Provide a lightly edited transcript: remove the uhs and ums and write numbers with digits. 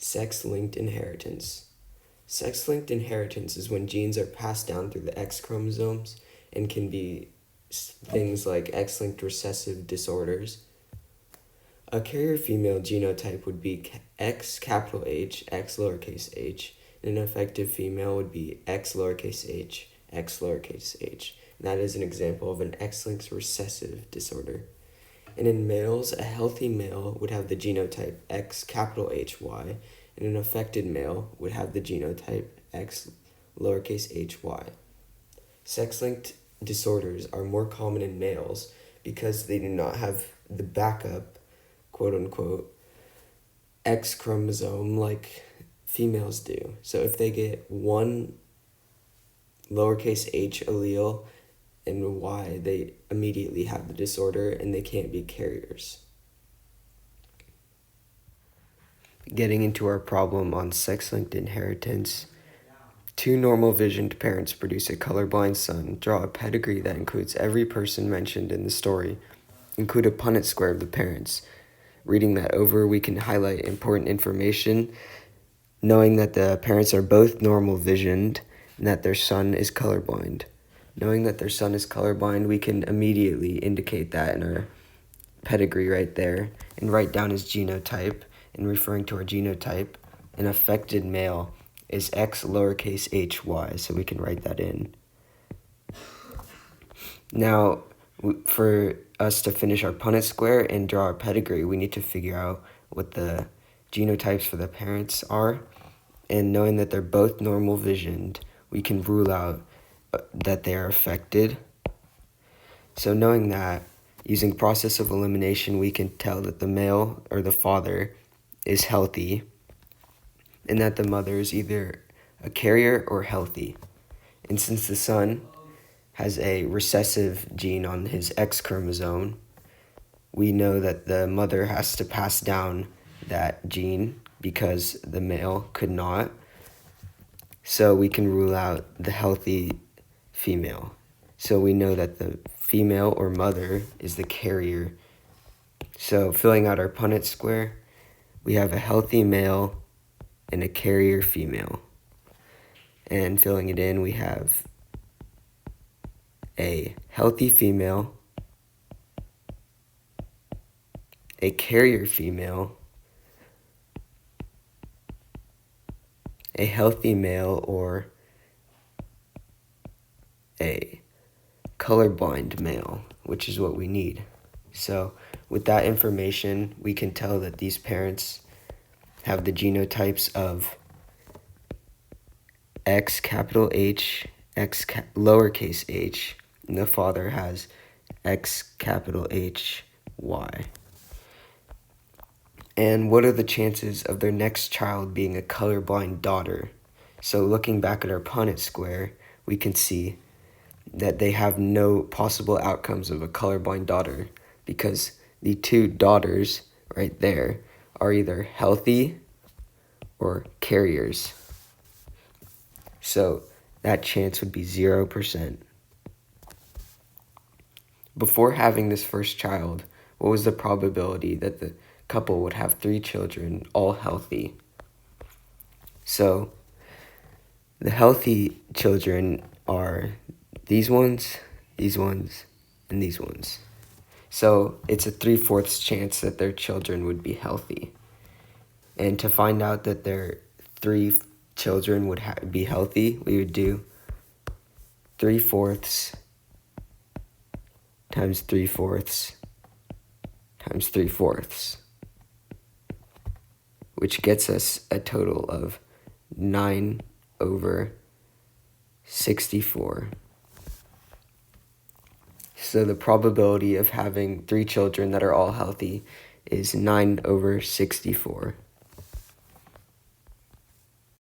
Sex-linked inheritance. Sex-linked inheritance is when genes are passed down through the X chromosomes and can be things like X-linked recessive disorders. A carrier female genotype would be X capital H, X lowercase h, and an affected female would be X lowercase h, X lowercase h. And that is an example of an X-linked recessive disorder. And in males, a healthy male would have the genotype X capital HY, and an affected male would have the genotype X lowercase hy. Sex-linked disorders are more common in males because they do not have the backup, quote-unquote, X chromosome like females do. So if they get one lowercase h allele and Y, they immediately have the disorder and they can't be carriers. Getting into our problem on sex-linked inheritance, two normal-visioned parents produce a colorblind son, draw a pedigree that includes every person mentioned in the story, include a Punnett square of the parents. Reading that over, we can highlight important information, knowing that the parents are both normal-visioned and that their son is colorblind. Knowing that their son is colorblind, we can immediately indicate that in our pedigree right there and write down his genotype. And referring to our genotype, an affected male is X lowercase hy, so we can write that in. Now, for us to finish our Punnett square and draw our pedigree, we need to figure out what the genotypes for the parents are. And knowing that they're both normal visioned, we can rule out that they are affected. So knowing that, using process of elimination, we can tell that the male or the father is healthy and that the mother is either a carrier or healthy. And since the son has a recessive gene on his X chromosome, we know that the mother has to pass down that gene because the male could not. So we can rule out the healthy female. So we know that the female or mother is the carrier. So filling out our Punnett square, we have a healthy male and a carrier female. And filling it in, we have a healthy female, a carrier female, a healthy male, or a colorblind male, which is what we need. So with that information, we can tell that these parents have the genotypes of X capital H, lowercase h, and the father has X capital H, Y. And what are the chances of their next child being a colorblind daughter? So looking back at our Punnett square, we can see that they have no possible outcomes of a colorblind daughter because the two daughters right there are either healthy or carriers. So that chance would be 0%. Before having this first child, what was the probability that the couple would have 3 children, all healthy? So the healthy children are these ones, and these ones. So it's a 3/4 chance that their children would be healthy. And to find out that their 3 children would be healthy, we would do 3/4 times 3/4 times 3/4, which gets us a total of 9/64. So the probability of having 3 children that are all healthy is 9/64.